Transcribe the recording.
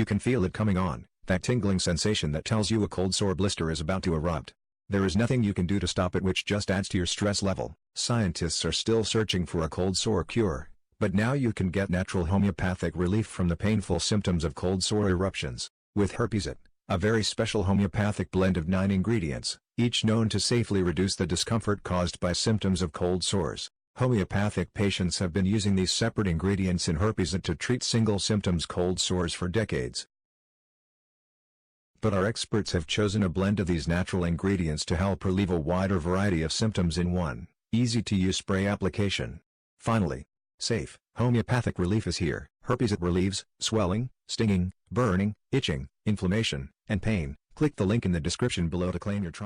can feel it coming on, that tingling sensation that tells you a cold sore blister is about to erupt. There is nothing you can do to stop it, which just adds to your stress level. Scientists are still searching for a cold sore cure, but now you can get natural homeopathic relief from the painful symptoms of cold sore eruptions, with Herpes, a very special homeopathic blend of 9 ingredients, each known to safely reduce the discomfort caused by symptoms of cold sores. Homeopathic patients have been using these separate ingredients in Herpes to treat single symptoms cold sores for decades. But our experts have chosen a blend of these natural ingredients to help relieve a wider variety of symptoms in one easy-to-use spray application. Finally, safe, homeopathic relief is here. Herpes relieves swelling, stinging, burning, itching, inflammation, and pain. Click the link in the description below to claim your trial.